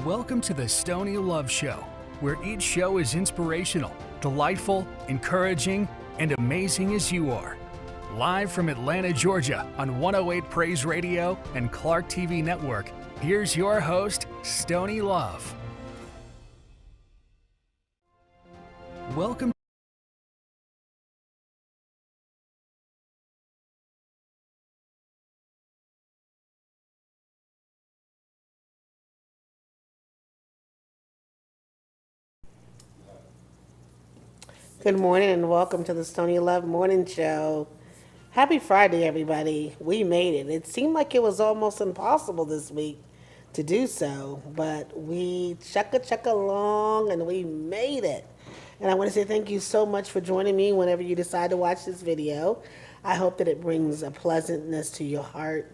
Welcome to the Stoney Love Show, where each show is inspirational, delightful, encouraging, and amazing as you are. Live from Atlanta, Georgia on 108 Praise Radio and Clark TV Network, here's your host, Stoney Love. Welcome. Good morning and welcome to the Stoney Love Morning Show. Happy Friday, everybody. We made it. It seemed like it was almost impossible this week to do so, but we chugga along and we made it. And I want to say thank you so much for joining me whenever you decide to watch this video. I hope that it brings a pleasantness to your heart,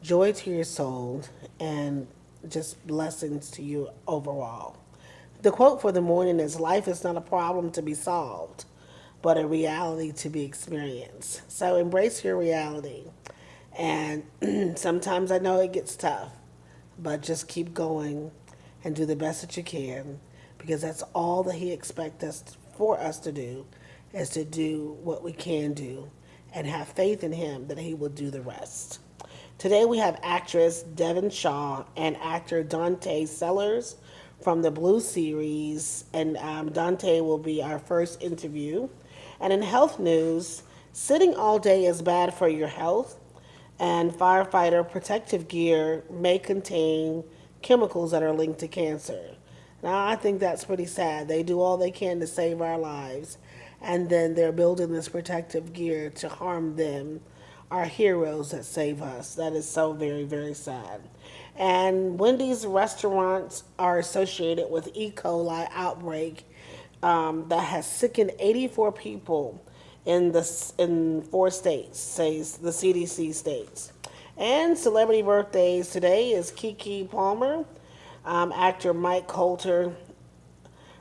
joy to your soul, and just blessings to you overall. The quote for the morning is, "Life is not a problem to be solved, but a reality to be experienced." So embrace your reality. And sometimes I know it gets tough, but just keep going and do the best that you can, because that's all that He expects for us to do, is to do what we can do and have faith in Him that He will do the rest. Today we have actress Devon Shaw and actor Dante Sellers from the Blue series, and Dante will be our first interview. And in health news, sitting all day is bad for your health, and firefighter protective gear may contain chemicals that are linked to cancer. Now, I think that's pretty sad. They do all they can to save our lives, and then they're building this protective gear to harm them, our heroes that save us. That is so very, very sad. And Wendy's restaurants are associated with E. coli outbreak that has sickened 84 people in 4 states, says the CDC states. And celebrity birthdays today is Keke Palmer, actor Mike Coulter,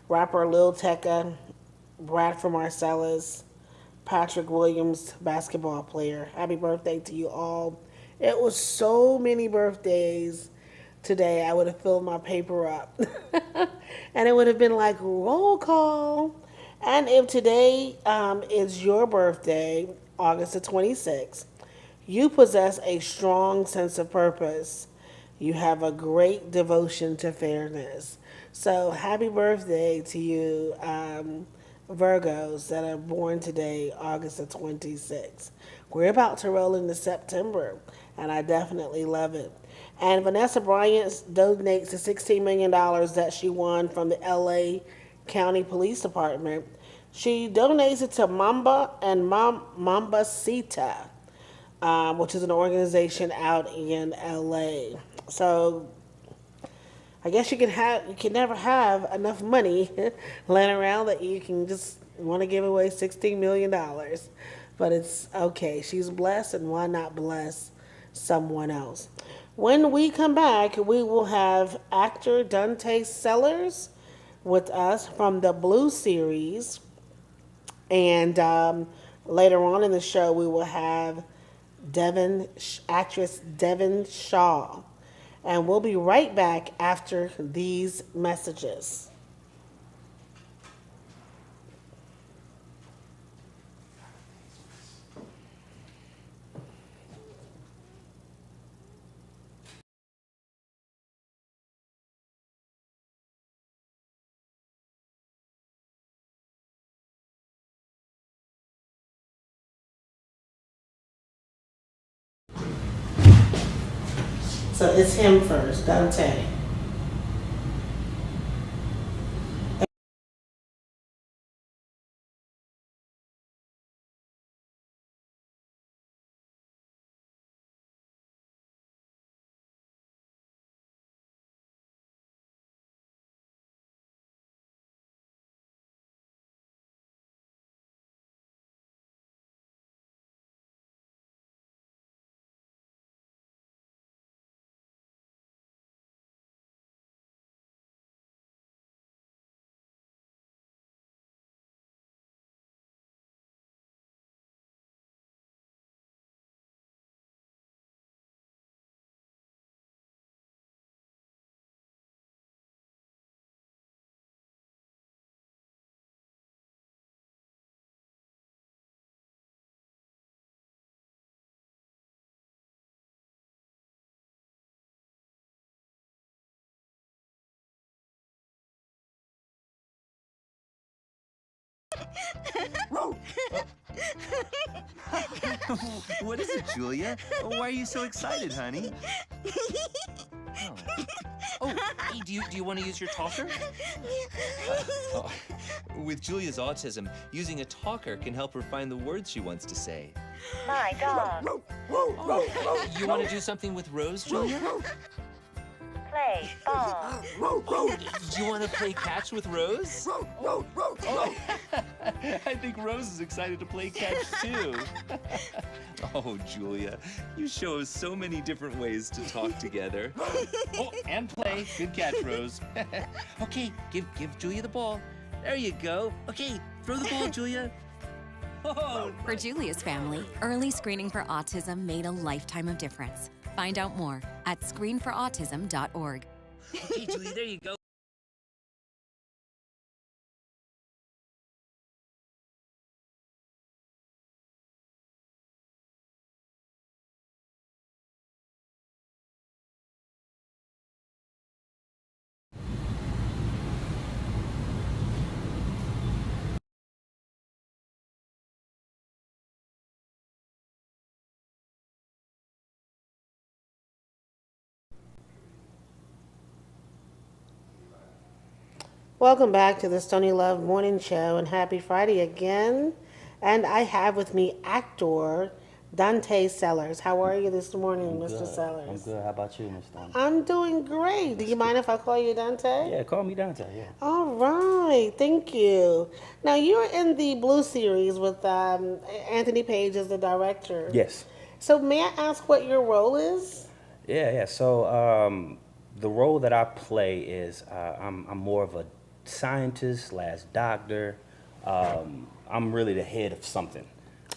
rapper Lil Tecca, Bradford Marcellus, Patrick Williams, basketball player. Happy birthday to you all. It was so many birthdays today. I would have filled my paper up. And it would have been like roll call. And if today is your birthday, August the 26th, you possess a strong sense of purpose. You have a great devotion to fairness. So happy birthday to you, Virgos that are born today, August the 26th. We're about to roll into September, and I definitely love it. And Vanessa Bryant donates the $16 million that she won from the LA County Police Department. She donates it to Mamba and Mambacita, which is an organization out in LA. So I guess you can never have enough money laying around that you can just want to give away $16 million. But it's okay. She's blessed, and why not bless someone else? When we come back, we will have actor Dante Sellers with us from the Blue series. And later on in the show, we will have actress Devon Shaw. And we'll be right back after these messages. So it's him first, Dante. What is it, Julia? Why are you so excited, honey? Oh, hey, do you want to use your talker? Oh, with Julia's autism, using a talker can help her find the words she wants to say. My dog. Oh, you want to do something with Rose, Julia? Play ball. Oh, do you want to play catch with Rose? Oh, I think Rose is excited to play catch too. Oh, Julia, you show us so many different ways to talk together. Oh, and play. Good catch, Rose. Okay, give Julia the ball. There you go. Okay, throw the ball, Julia. Oh, For Julia's family, early screening for autism made a lifetime of difference. Find out more at screenforautism.org. okay, Julia, there you go. Welcome back to the Stoney Love Morning Show and happy Friday again. And I have with me actor Dante Sellers. How are you this morning, Mr. Sellers? I'm good. How about you, Miss Stoney? I'm doing great. Do you mind if I call you Dante? Yeah, call me Dante, yeah. All right, thank you. Now, you're in the Blue series with Anthony Page as the director. Yes. So may I ask what your role is? Yeah. So the role that I play is I'm more of a scientist / doctor. I'm really the head of something.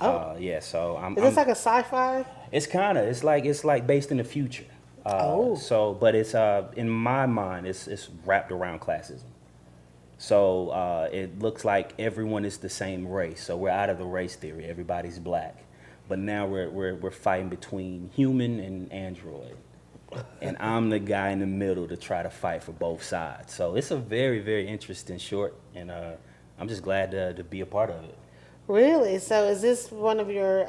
Oh. Yeah. So Is this like a sci-fi? it's like based in the future. So, but it's in my mind, it's wrapped around classism. So it looks like everyone is the same race. So we're out of the race theory. Everybody's black, but now we're fighting between human and android, and I'm the guy in the middle to try to fight for both sides. So it's a very, very interesting short, and I'm just glad to be a part of it. Really? So is this one of your,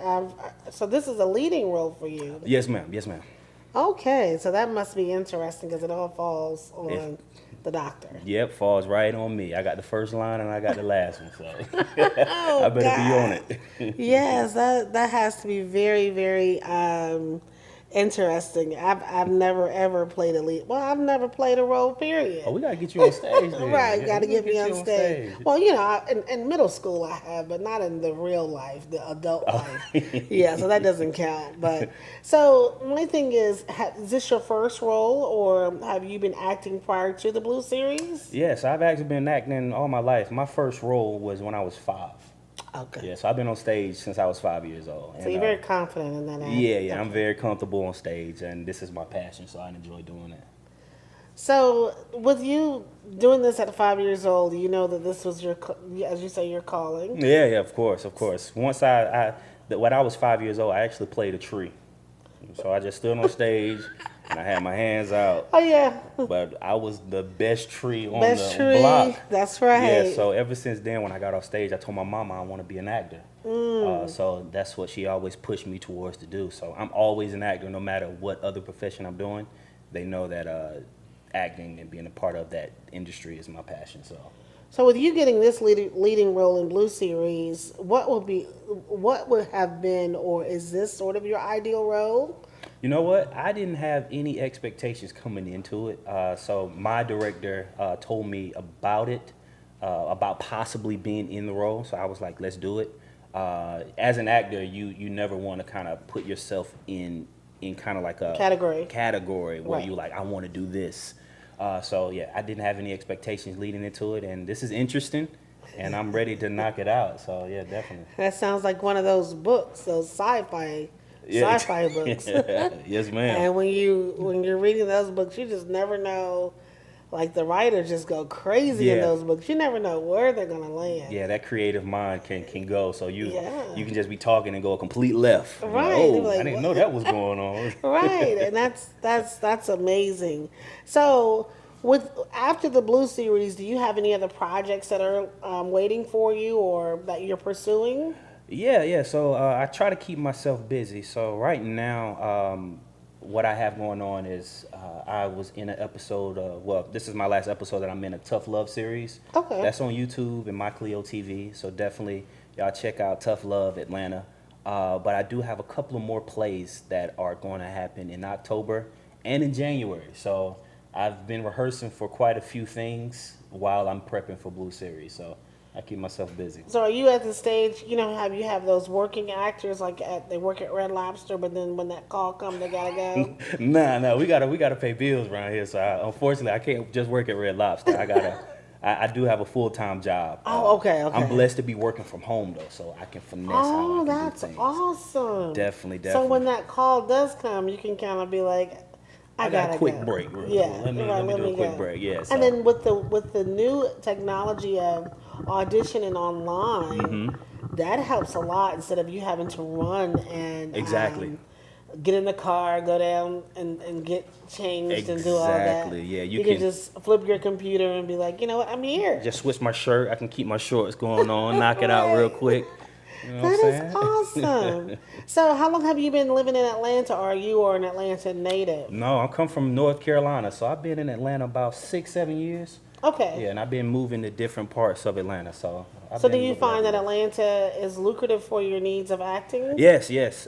so this is a leading role for you? Yes, ma'am. Yes, ma'am. Okay, so that must be interesting because it all falls on the doctor. Yep, falls right on me. I got the first line and I got the last one, so Oh, I better God. be on it. Yes, that has to be very, very interesting. I've never ever played a lead. Well, I've never played a role. Period. Oh, we gotta get you on stage, then. Right, Yeah, got to we'll get me on you stage. Well, you know, in middle school I have, but not in the real life, the adult life. Yeah, so that doesn't count. But so my thing is this your first role, or have you been acting prior to the Blue series? Yes, I've actually been acting all my life. My first role was when I was 5. Okay. Yeah, so I've been on stage since I was 5 years old. So you're very confident in that. Yeah, I'm very comfortable on stage, and this is my passion, so I enjoy doing it. So, with you doing this at 5 years old, you know that this was your, as you say, your calling. Yeah, of course. Once when I was 5 years old, I actually played a tree. So I just stood on stage and I had my hands out. Oh yeah. But I was the best tree on Best the tree. block. That's right. Yeah. So ever since then, when I got off stage, I told my mama I want to be an actor. So that's what she always pushed me towards to do. So I'm always an actor, no matter what other profession I'm doing. They know that acting and being a part of that industry is my passion. So with you getting this leading role in Blue series, what would have been, or is this sort of your ideal role? You know what? I didn't have any expectations coming into it. So my director told me about it, about possibly being in the role. So I was like, let's do it. As an actor, you never want to kind of put yourself in kind of like a category where Right. you like, I want to do this. So yeah, I didn't have any expectations leading into it, and this is interesting, and I'm ready to knock it out. So yeah, definitely. That sounds like one of those books, those sci-fi books. Yes, ma'am. And when you're reading those books, you just never know. Like the writers just go crazy in those books. You never know where they're gonna land. Yeah, that creative mind can go. So you Yeah. you can just be talking and go a complete left. You're Right. Like, They're oh, like, I didn't what? know that was going on. Right, and that's amazing. So With after the Blue series, do you have any other projects that are waiting for you or that you're pursuing? Yeah. So I try to keep myself busy. So right now, what I have going on is I was in an episode. Well, this is my last episode that I'm in a Tough Love series. Okay. That's on YouTube and My Clio TV. So definitely y'all check out Tough Love Atlanta. But I do have a couple of more plays that are going to happen in October and in January. So I've been rehearsing for quite a few things while I'm prepping for Blue series. So I keep myself busy. So are you at the stage, you have those working actors they work at Red Lobster, but then when that call comes, they gotta go? Nah, we gotta pay bills around here. So unfortunately, I can't just work at Red Lobster. I do have a full-time job. Oh, okay. I'm blessed to be working from home though, so I can finesse how I Oh, can do that's things. awesome. Definitely. So when that call does come, you can kind of be like, I got gotta a quick go. break. Bro. Yeah, Let me do a quick break. Yeah. So. And then with the new technology of auditioning online, that helps a lot instead of you having to run and Exactly. Get in the car, go down and get changed and do all that. Exactly. Yeah, you can just flip your computer and be like, you know what, I'm here. Just switch my shirt. I can keep my shorts going on, knock it out real quick. You know what I'm That is awesome. So how long have you been living in Atlanta? Or are you an Atlanta native? No, I come from North Carolina, so I've been in Atlanta about 6-7 years. Okay. Yeah, and I've been moving to different parts of Atlanta, so. So do you find that Atlanta is lucrative for your needs of acting? Yes.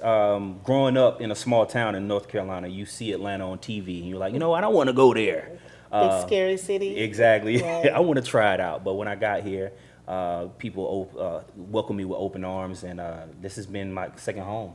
Growing up in a small town in North Carolina, you see Atlanta on TV, and you're like, you know what, I want to go there. Big scary city. Exactly. Right. I want to try it out. But when I got here, people welcomed me with open arms, and this has been my second home.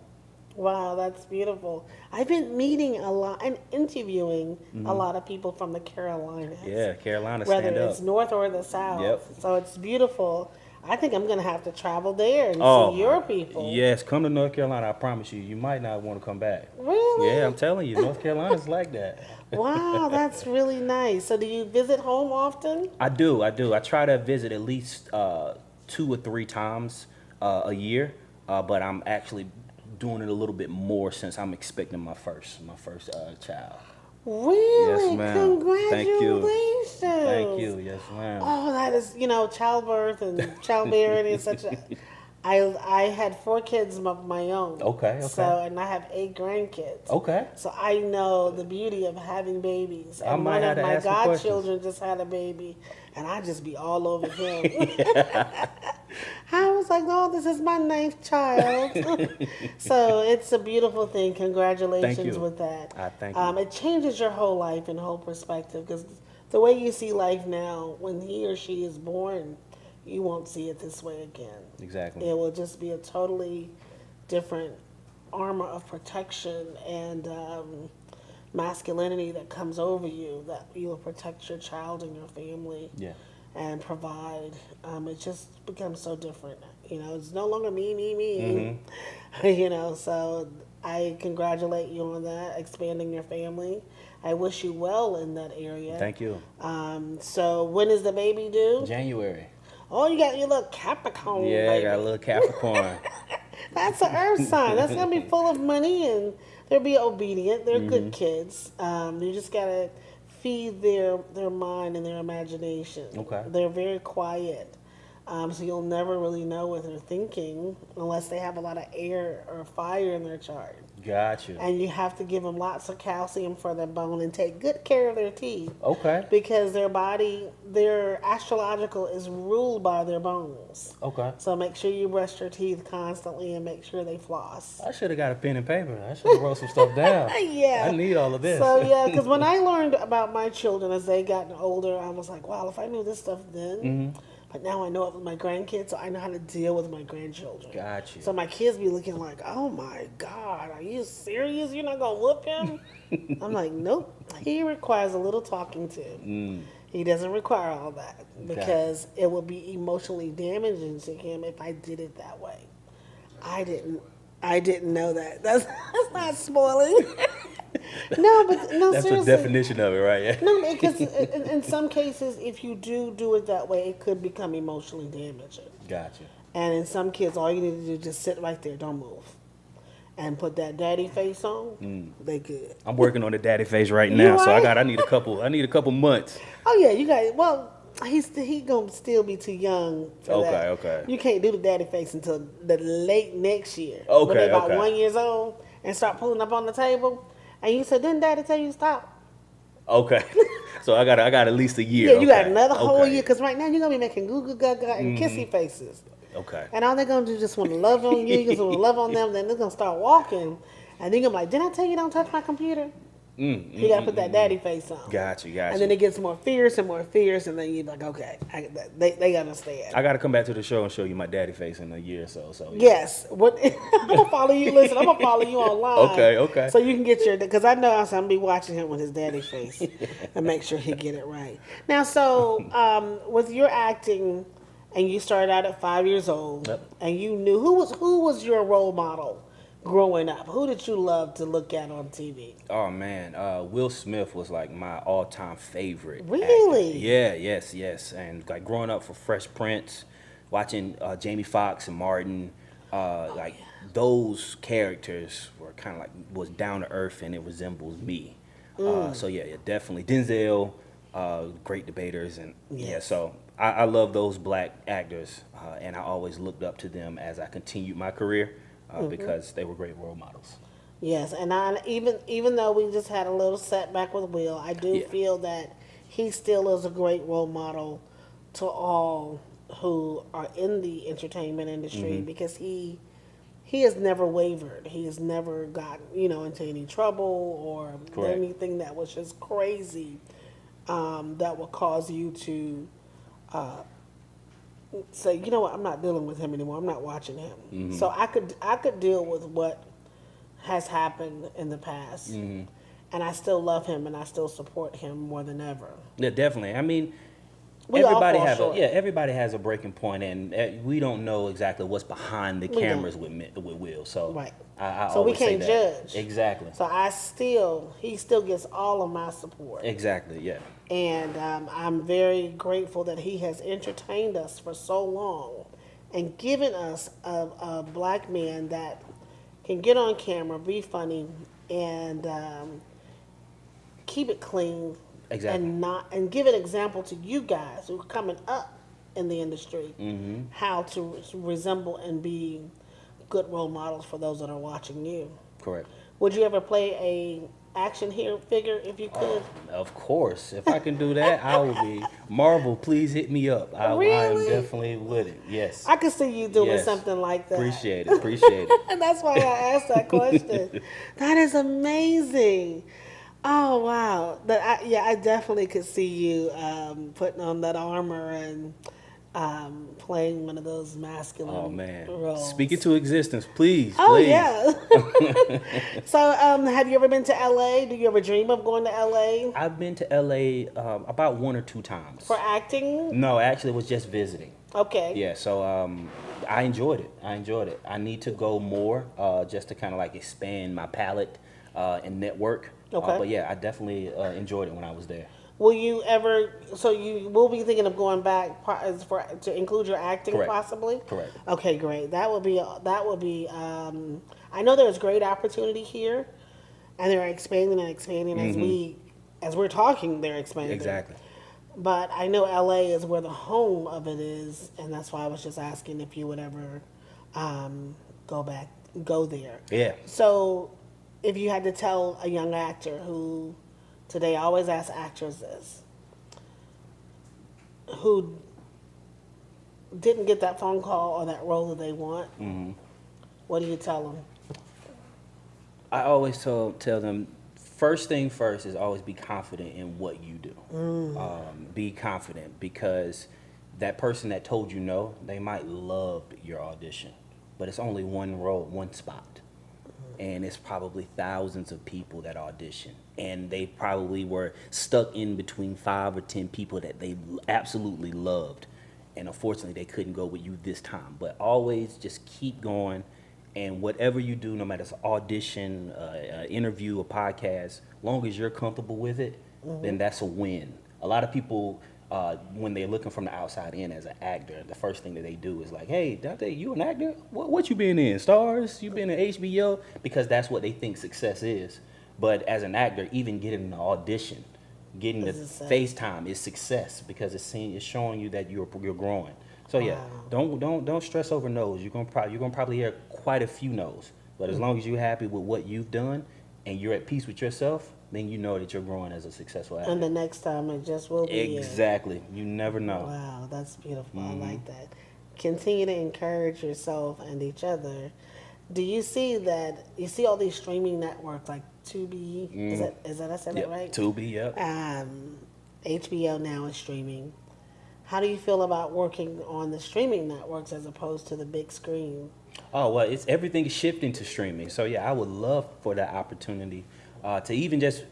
Wow, that's beautiful. I've been meeting a lot and interviewing a lot of people from the Carolinas. Yeah, Carolina, whether stand up. it's north or the south. Yep. So it's beautiful. I think I'm going to have to travel there and see your people. Yes, come to North Carolina. I promise you, you might not want to come back. Really? Yeah, I'm telling you, North Carolina's like that. Wow, that's really nice. So do you visit home often? I do. I try to visit at least 2 or 3 times a year, but I'm actually doing it a little bit more since I'm expecting my first child. Really? Yes, ma'am. Congratulations. Thank you. Yes, ma'am. Oh, that is, childbirth and childbearing is such a... I had 4 kids of my own. Okay. So, and I have 8 grandkids. Okay. So I know the beauty of having babies. And I might one have of to my ask the questions. godchildren just had a baby, and I just be all over him. I was like, oh, this is my 9th child. So it's a beautiful thing. Congratulations Thank you. with that. Thank you. It changes your whole life and whole perspective, because the way you see life now, when he or she is born, you won't see it this way again. Exactly. It will just be a totally different armor of protection and masculinity that comes over you, that you will protect your child and your family. Yeah. And provide. It just becomes so different. It's no longer me. So I congratulate you on that, expanding your family. I wish you well in that area. Thank you. So when is the baby due? January. Oh, you got your little Capricorn. Yeah, baby. I got a little Capricorn. That's an earth sign. That's going to be full of money, and they'll be obedient. They're good kids. You just got to feed their mind and their imagination. Okay. They're very quiet. So you'll never really know what they're thinking unless they have a lot of air or fire in their chart. Gotcha. And you have to give them lots of calcium for their bone and take good care of their teeth. Okay. Because their body, their astrological is ruled by their bones. Okay. So make sure you brush your teeth constantly and make sure they floss. I should have got a pen and paper. I should have wrote some stuff down. Yeah. I need all of this. So yeah, because when I learned about my children as they gotten older, I was like, wow, if I knew this stuff then, but now I know it with my grandkids, so I know how to deal with my grandchildren. Gotcha. So my kids be looking like, oh my God, are you serious? You're not gonna whoop him? I'm like, nope. He requires a little talking to. He doesn't require all that because it would be emotionally damaging to him if I did it that way. I didn't know that. That's not spoiling. No, That's seriously. the definition of it, right? Yeah. No, because in some cases, if you do it that way, it could become emotionally damaging. Gotcha. And in some kids, all you need to do is just sit right there, don't move. and put that daddy face on, they good. I'm working on the daddy face right You now, so right? I need a couple months. Oh yeah, you got well. He gonna still be too young for that. Okay. You can't do the daddy face until the late next year. Okay, when they about okay. 1 year old and start pulling up on the table, and you said, "Didn't daddy tell you to stop?" Okay. So I got at least a year. Yeah, you got Okay. another whole Okay. year because right now you're gonna be making goo goo gaga and kissy faces. Okay. And all they're gonna do just want to love on you, just want to love on them. Then they're gonna start walking, and then you're gonna be like, "Didn't I tell you don't touch my computer?" You gotta put that daddy face on. Gotcha. And then it gets more fierce, and then you're like, "Okay, they understand." I got to come back to the show and show you my daddy face in a year or so. So yeah. Yes. What? I'm gonna follow you. Listen, I'm gonna follow you online. Okay. So you can get your, because I know I'm gonna be watching him with his daddy face and make sure he get it right. Now, so with your acting, and you started out at 5 years old, Yep. and you knew who was your role model growing up? Who did you love to look at on TV? Oh man, Will Smith was like my all-time favorite. Really? Actor. Yeah, yes. And like growing up for Fresh Prince, watching Jamie Foxx and Martin, those characters were kind of like was down to earth and it resembles me. So yeah, definitely Denzel, great debaters and yeah. So I love those black actors, and I always looked up to them as I continued my career because they were great role models. Yes, and even though we just had a little setback with Will, I do feel that he still is a great role model to all who are in the entertainment industry because he has never wavered. He has never gotten into any trouble or Correct. anything that was just crazy that would cause you to say, you know what, I'm not dealing with him anymore. I'm not watching him. So I could deal with what has happened in the past, and I still love him and I still support him more than ever. Yeah, definitely. I mean, We all everybody fall has short. everybody has a breaking point, and we don't know exactly what's behind the We cameras don't. with Will. So Right. I So we always say can't that. judge. Exactly. So he still gets all of my support. Exactly. Yeah. And I'm very grateful that he has entertained us for so long and given us a black man that can get on camera, be funny, and keep it clean. Exactly. And give an example to you guys who are coming up in the industry how to resemble and be good role models for those that are watching you. Correct. Would you ever play a action hero figure if you could? Of course, if I can do that, I will be. Marvel, please hit me up. I am Really? definitely with it. Yes. I could see you doing Yes. something like that. Appreciate it. And that's why I asked that question. That is amazing. Oh wow! I definitely could see you putting on that armor and playing one of those masculine Oh man. roles. Speak it to existence, please. Oh please. yeah. So have you ever been to LA? Do you ever dream of going to LA I've been to LA about 1 or 2 times. for acting? No, actually, it was just visiting. Okay. Yeah, so I enjoyed it. I need to go more just to kind of like expand my palette and network. Okay. But yeah, I definitely enjoyed it when I was there. Will you ever? So you will be thinking of going back to include your acting, Correct. possibly. Correct. Okay, great. That would be. I know there's great opportunity here, and they're expanding and expanding as we're talking. They're expanding. Exactly. But I know LA is where the home of it is, and that's why I was just asking if you would ever go there. Yeah. So, if you had to tell a young actor who, today I always ask actresses, who didn't get that phone call or that role that they want, what do you tell them? I always tell them, first thing first is always be confident in what you do. Be confident because that person that told you no, they might love your audition, but it's only one role, one spot. And it's probably thousands of people that audition. And they probably were stuck in between 5 or 10 people that they absolutely loved. And unfortunately, they couldn't go with you this time. But always just keep going. And whatever you do, no matter if it's an audition, interview, a podcast, long as you're comfortable with it, then that's a win. A lot of people when they're looking from the outside in as an actor, the first thing that they do is like, hey, Dante, you an actor? What you been in? Stars? You been in HBO? Because that's what they think success is. But as an actor, even getting an audition, getting the FaceTime is success because it's showing you that you're growing. So yeah, don't stress over no's. You're gonna probably hear quite a few no's. But as long as you're happy with what you've done and you're at peace with yourself, then you know that you're growing as a successful actor. And the next time it just will be Exactly. You never know. Wow, that's beautiful. I like that. Continue to encourage yourself and each other. Do you see that? You see all these streaming networks like Tubi. Is that I said that right? Tubi, yep. HBO now is streaming. How do you feel about working on the streaming networks as opposed to the big screen? Oh well, everything is shifting to streaming. So yeah, I would love for that opportunity to even just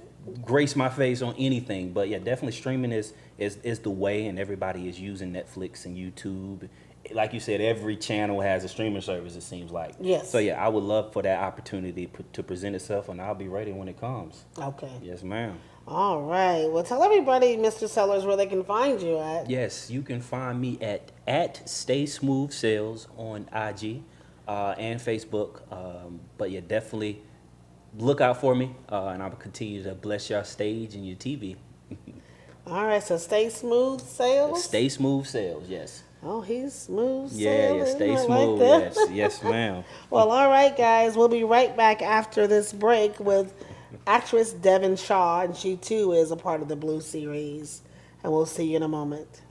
grace my face on anything. But yeah, definitely streaming is the way, and everybody is using Netflix and YouTube. Like you said, every channel has a streaming service. It seems like. Yes. So yeah, I would love for that opportunity to present itself, and I'll be ready when it comes. Okay. Yes, ma'am. All right. Well, tell everybody, Mr. Sellers, where they can find you at. Yes, you can find me at Stay Smooth Sales on IG and Facebook. But yeah, definitely look out for me, and I'll continue to bless your stage and your TV. All right. So Stay Smooth Sales. Stay Smooth Sales, yes. Oh, he's smooth. Yeah, stay I smooth. like that. Yes, ma'am. Well, all right, guys. We'll be right back after this break with actress Devon Shaw, and she too is a part of the Blue series. And we'll see you in a moment.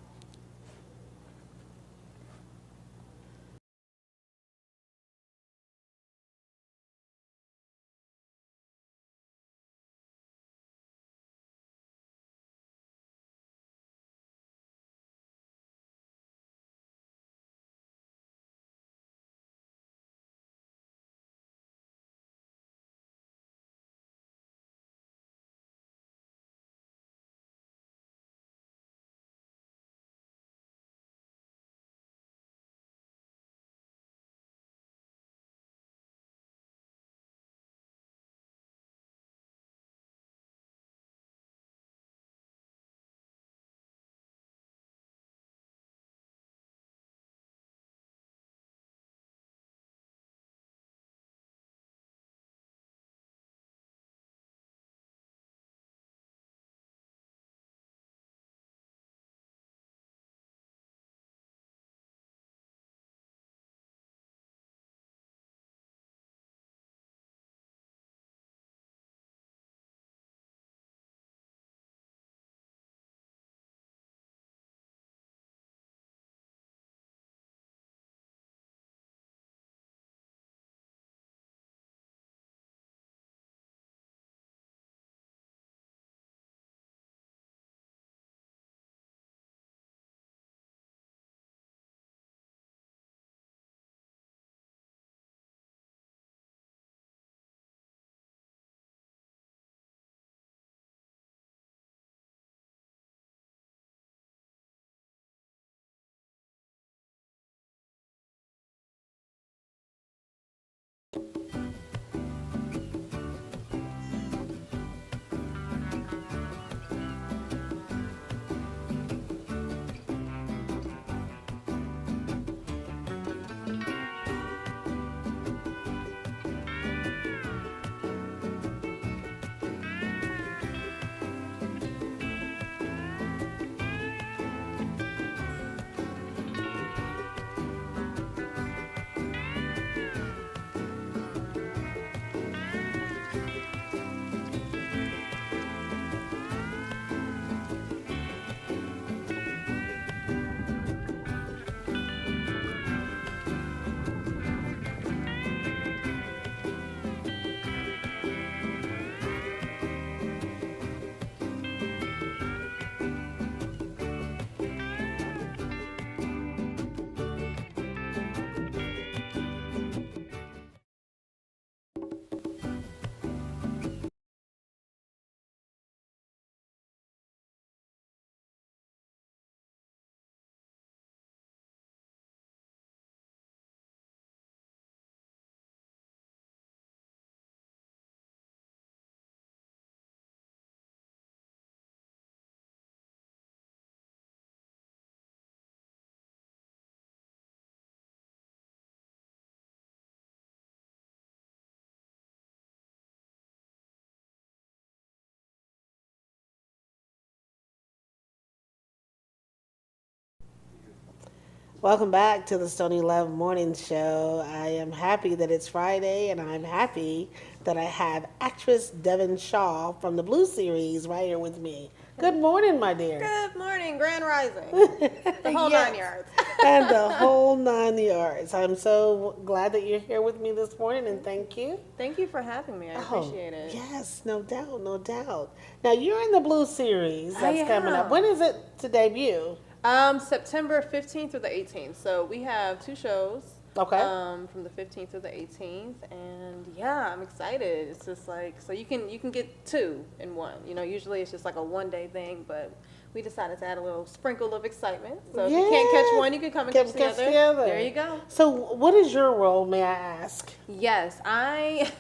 Welcome back to the Stoney Love Morning Show. I am happy that it's Friday, and I'm happy that I have actress Devon Shaw from the Blue series right here with me. Good morning, my dear. Good morning, Grand Rising. The whole Yes. 9 yards. And the whole 9 yards. I'm so glad that you're here with me this morning, and thank you. Thank you for having me. I appreciate it. Yes, no doubt, no doubt. Now, you're in the Blue series that's I coming up. am. When is it to debut? September 15th through the 18th. So we have 2 shows. Okay. From the 15th to the 18th, and yeah, I'm excited. It's just like, so you can get 2 in one. You know, usually it's just like a one-day thing, but we decided to add a little sprinkle of excitement. So if you can't catch one, you can come and catch the other. There you go. So, what is your role, may I ask? Yes, I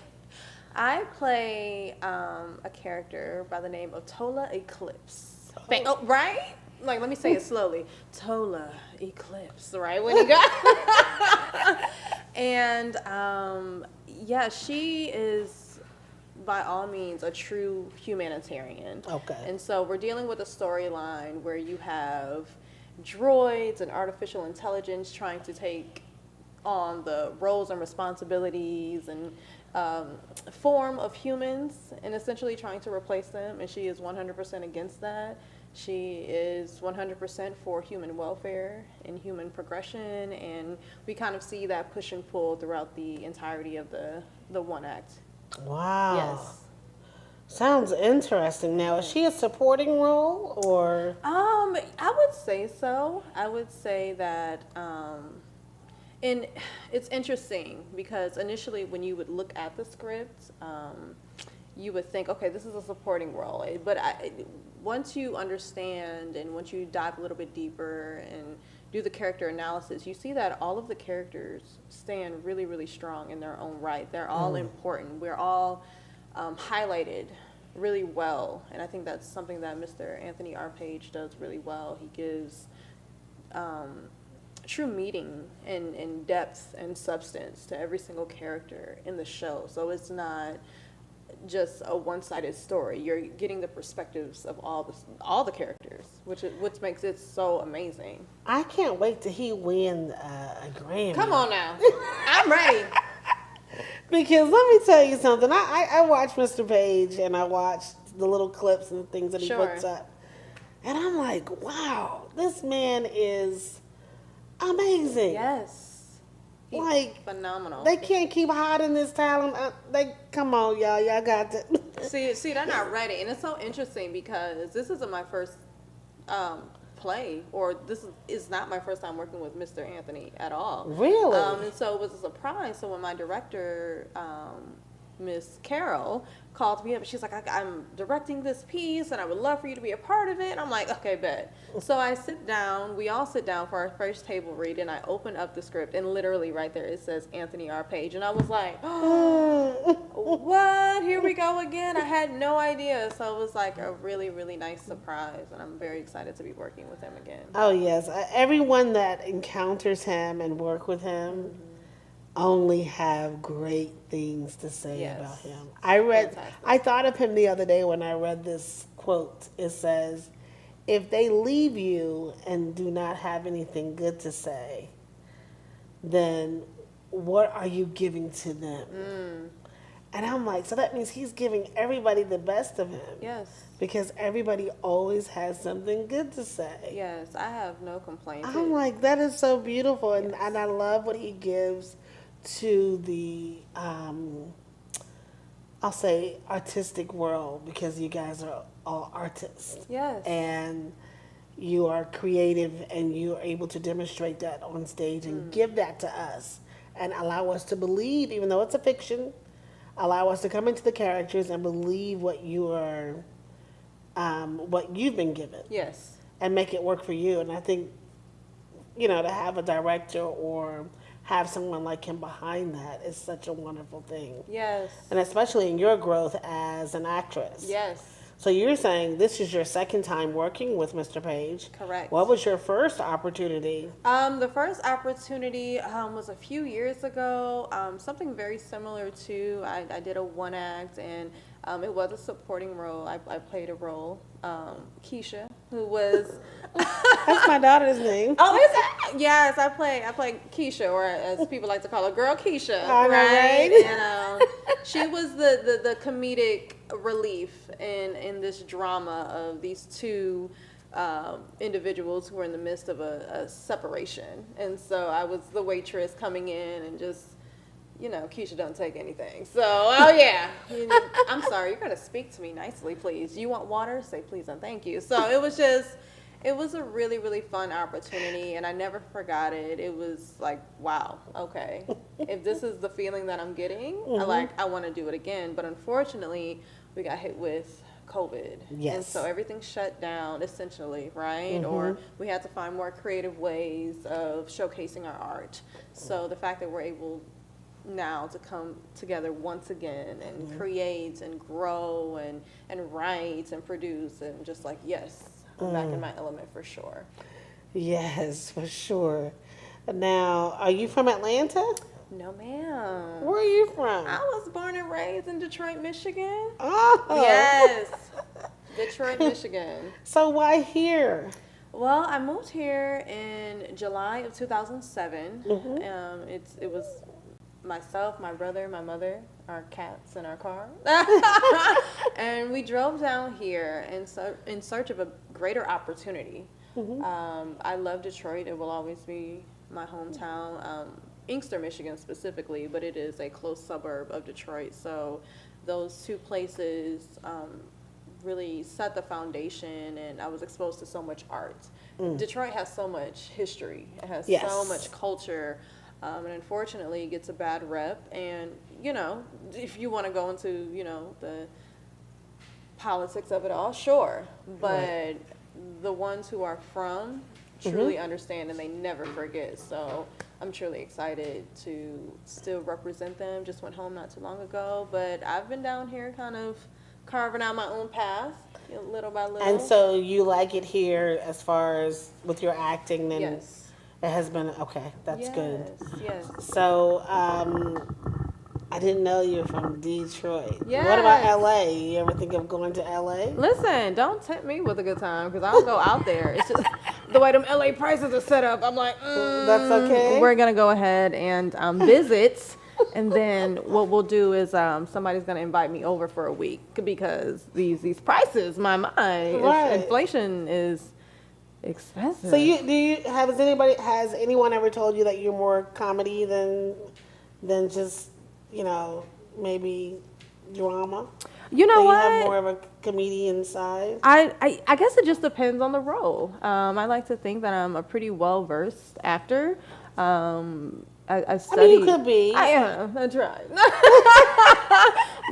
play a character by the name of Tola Eclipse. Oh, right? Like, let me say it slowly. Tola Eclipse, right? When you got and yeah, she is by all means a true humanitarian. Okay. And so we're dealing with a storyline where you have droids and artificial intelligence trying to take on the roles and responsibilities and form of humans and essentially trying to replace them, and she is 100% against that. She is 100% for human welfare and human progression, and we kind of see that push and pull throughout the entirety of the one act. Wow. Yes. Sounds interesting. Now, is she a supporting role or? I would say so. I would say that, and it's interesting because initially when you would look at the script, you would think, okay, this is a supporting role. But once you understand and once you dive a little bit deeper and do the character analysis, you see that all of the characters stand really, really strong in their own right. They're all important. We're all highlighted really well. And I think that's something that Mr. Anthony R. Page does really well. He gives true meaning and depth and substance to every single character in the show. So it's not just a one-sided story. You're getting the perspectives of all the characters, which makes it so amazing. I can't wait till he win a Grammy. Come on now, I'm ready. Because let me tell you something. I watch Mr. Page and I watch the little clips and things that he puts up, and I'm like, wow, this man is amazing. Yes. Like, phenomenal. They can't keep hiding this talent. Come on, y'all got to. See, they're not ready, and it's so interesting because this isn't my first play, or this is not my first time working with Mr. Anthony at all. Really? And so it was a surprise. So when my director, Miss Carol, called me up, and she's like, I'm directing this piece, and I would love for you to be a part of it. And I'm like, okay, bet. So I sit down, we all sit down for our first table read, and I open up the script, and literally right there it says Anthony R. Page. And I was like, oh, what? Here we go again. I had no idea. So it was like a really, really nice surprise, and I'm very excited to be working with him again. Oh, yes. Everyone that encounters him and work with him only have great things to say about him. I thought of him the other day when I read this quote. It says, if they leave you and do not have anything good to say, then what are you giving to them? And I'm like, so that means he's giving everybody the best of him. Yes. Because everybody always has something good to say. Yes, I have no complaints. I'm like, that is so beautiful. And I love what he gives to the, I'll say, artistic world, because you guys are all artists. Yes. And you are creative, and you are able to demonstrate that on stage and give that to us and allow us to believe, even though it's a fiction, allow us to come into the characters and believe what you are, what you've been given. Yes. And make it work for you. And I think, to have a director or have someone like him behind that is such a wonderful thing. Yes. And especially in your growth as an actress. Yes. So you're saying this is your second time working with Mr. Page. Correct. What was your first opportunity? The first opportunity was a few years ago. Something very similar to, I did a one act, and it was a supporting role. I played a role, Keisha, who was That's my daughter's name. Oh, is that? Yes, I play Keisha, or as people like to call her, Girl Keisha. I know, right? And she was the comedic relief in this drama of these two individuals who were in the midst of a separation. And so I was the waitress coming in and just, Keisha don't take anything. So, oh yeah, I'm sorry, you're gonna speak to me nicely, please. You want water? Say please and thank you. So it was a really, really fun opportunity, and I never forgot it. It was like, wow, okay, if this is the feeling that I'm getting, I want to do it again. But unfortunately, we got hit with COVID. Yes. And so everything shut down essentially, right? Or we had to find more creative ways of showcasing our art. So the fact that we're able now to come together once again and create and grow and write and produce and just like, yes, I'm back in my element for sure. Yes, for sure. Now, are you from Atlanta? No, ma'am. Where are you from? I was born and raised in Detroit, Michigan. Oh. Yes. Detroit, Michigan. So why here? Well, I moved here in July of 2007. It was myself, my brother, my mother, our cats, and our car. And we drove down here in search of a greater opportunity. I love Detroit. It will always be my hometown. Inkster, Michigan specifically, but it is a close suburb of Detroit. So those two places really set the foundation, and I was exposed to so much art. Detroit has so much history. It has so much culture. And unfortunately, it gets a bad rep. And, if you want to go into, the politics of it all, sure. But the ones who are from truly understand, and they never forget. So I'm truly excited to still represent them. Just went home not too long ago. But I've been down here kind of carving out my own path, little by little. And so you like it here as far as with your acting? Then Yes. It has been, okay, that's good. Yes. So, I didn't know you're from Detroit. Yes. What about LA? You ever think of going to LA? Listen, don't tempt me with a good time, because I'll go out there. It's just the way them LA prices are set up. I'm like, That's okay. We're going to go ahead and visit. And then what we'll do is somebody's going to invite me over for a week, because these prices, inflation is expensive. So has anyone ever told you that you're more comedy than just, maybe drama? You know what? You have more of a comedian side? I guess it just depends on the role. I like to think that I'm a pretty well-versed actor. I study. You could be. I am. That's right.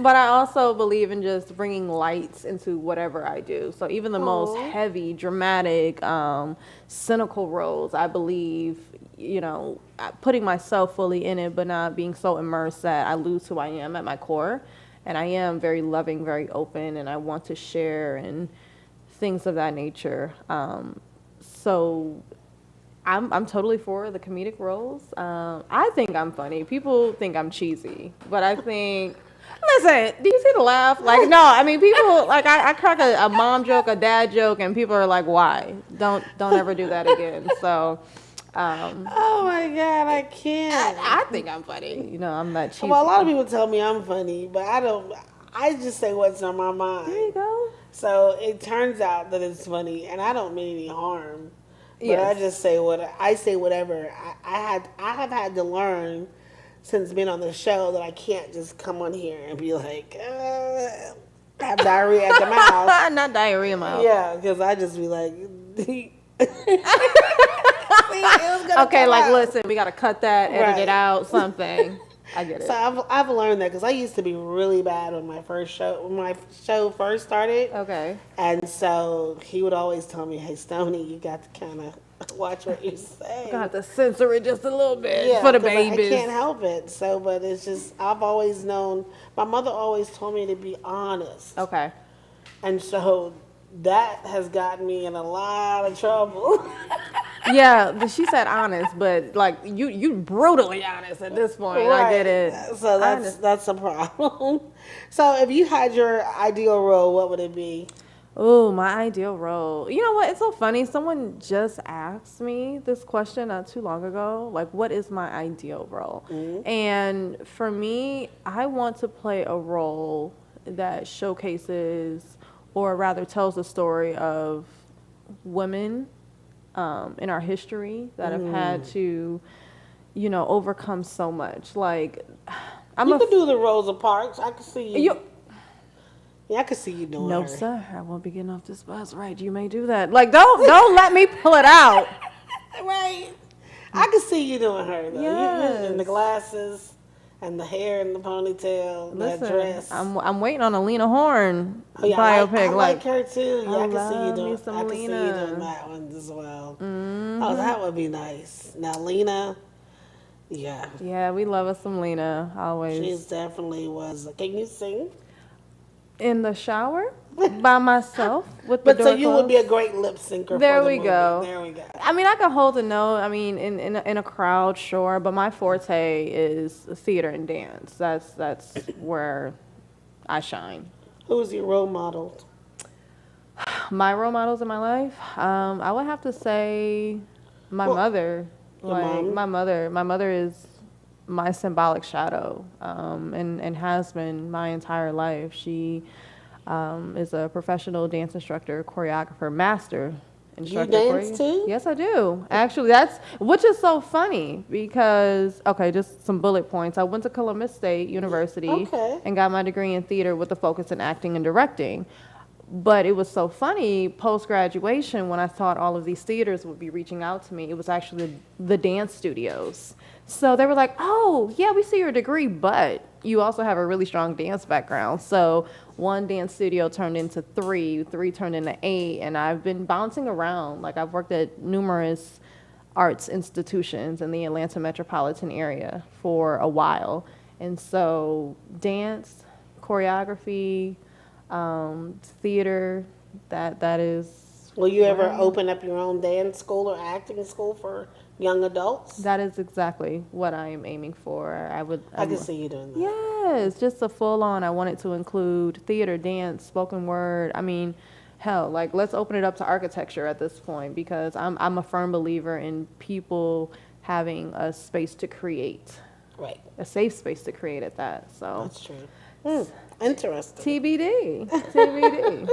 But I also believe in just bringing lights into whatever I do. So even the most heavy, dramatic, cynical roles, I believe, putting myself fully in it, but not being so immersed that I lose who I am at my core. And I am very loving, very open, and I want to share and things of that nature. So I'm totally for the comedic roles. I think I'm funny. People think I'm cheesy, but I think, listen, do you see the laugh? Like, no, I mean, people, like, I crack a mom joke, a dad joke, and people are like, why? Don't ever do that again. So, oh my God, I can't. I think I'm funny. I'm not cheesy. Well, a lot of people tell me I'm funny, but I don't. I just say what's on my mind. There you go. So it turns out that it's funny, and I don't mean any harm. But Yes. I just say whatever. I have had to learn since being on the show that I can't just come on here and be like, have diarrhea at the mouth. Not diarrhea mouth. Yeah, because I just be like, okay, like, listen, we got to cut that, edit it out, something. I get it. So I've learned that because I used to be really bad when my show first started. Okay. And so he would always tell me, "Hey, Stoney, you got to kind of watch what you say. You got to censor it just a little bit for the 'cause babies. I can't help it. So, but it's just I've always known. My mother always told me to be honest. Okay. And so that has gotten me in a lot of trouble. Yeah, but she said honest, but like you brutally honest at this point. Right. I get it. So that's a problem. So if you had your ideal role, what would it be? Oh, my ideal role. You know what? It's so funny. Someone just asked me this question not too long ago. Like, what is my ideal role? And for me, I want to play a role that showcases, or rather tells the story of women in our history that have had to, overcome so much. Like, You could do the Rosa Parks. I could see you. Yeah, I could see you doing No, her. sir. I won't be getting off this bus. Right? You may do that. Like, don't let me pull it out. Right. I could see you doing her though. And the Yes. glasses, and the hair, and the ponytail, that Listen, dress. I'm waiting on a Lena Horne Oh, yeah, biopic. I like her too. Yeah, I can see you love doing. me some I can see you Lena. doing that one as well. Oh, that would be nice. Now, Lena, yeah, Yeah, we love us some Lena always. she's definitely was. Can you sing? In the shower by myself with the But door so you would be a closed. great lip syncer. There for the we movie. go. There we go. I mean, I can hold a note. I mean, in a crowd, sure, but my forte is theater and dance. That's where I shine. Who's your role model? My role models in my life, I would have to say my mother. Your Like mom? my mother is my symbolic shadow, and has been my entire life. She is a professional dance instructor, choreographer, master instructor. dance too? Yes, I do. Actually, which is so funny because, okay, just some bullet points. I went to Columbus State University Okay. and got my degree in theater with a focus in acting and directing. But it was so funny, post-graduation, when I thought all of these theaters would be reaching out to me, it was actually the dance studios. So they were like, oh, yeah, we see your degree, but you also have a really strong dance background. So one dance studio turned into three turned into 8, and I've been bouncing around. Like, I've worked at numerous arts institutions in the Atlanta metropolitan area for a while. And so dance, choreography, theater, that is. Will you ever open up your own dance school or acting school for young adults? That is exactly what I am aiming for. I can see you doing that. Yes, just a full on. I want it to include theater, dance, spoken word. I mean, hell, like, let's open it up to architecture at this point, because I'm a firm believer in people having a space to create, Right. a safe space to create at that. So That's true. Interesting. TBD, TBD.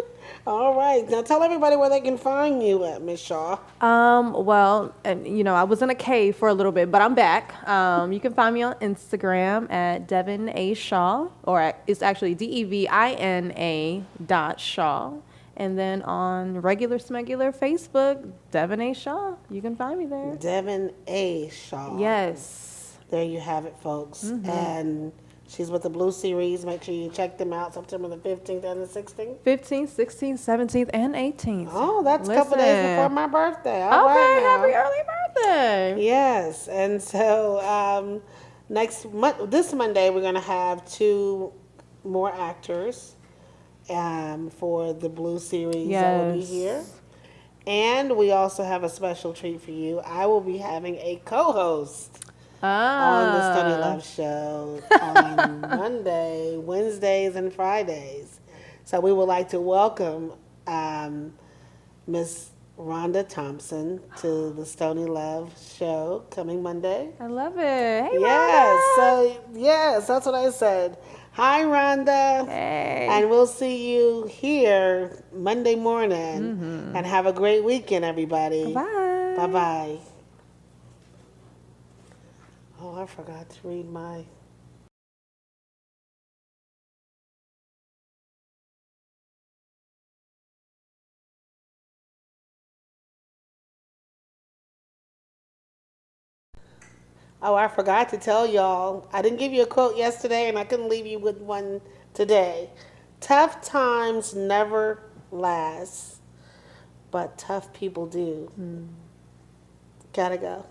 All right. Now tell everybody where they can find you at, Miss Shaw. Well, and I was in a cave for a little bit, but I'm back. You can find me on Instagram at Devin A. Shaw, or it's actually DEVINA.Shaw. And then on regular smegular Facebook, Devin A. Shaw. You can find me there. Devin A. Shaw. Yes. There you have it, folks. And she's with the Blue Series. Make sure you check them out September the 15th and the 16th. 15th, 16th, 17th, and 18th. Oh, that's a couple days Listen. before my birthday. All Okay, right now. happy early birthday. Yes, and so this Monday we're going to have 2 more actors for the Blue Series that will be Yes. here. And we also have a special treat for you. I will be having a co-host on the Stoney Love Show on Monday, Wednesdays, and Fridays. So we would like to welcome Miss Rhonda Thompson to the Stoney Love Show coming Monday. I love it. Hey, Yes, Rhonda. so yes, that's what I said. Hi, Rhonda. Hey. And we'll see you here Monday morning. And have a great weekend, everybody. Bye. Bye-bye. Oh, I forgot to read my... Oh, I forgot to tell y'all. I didn't give you a quote yesterday, and I couldn't leave you with one today. Tough times never last, but tough people do. Gotta go.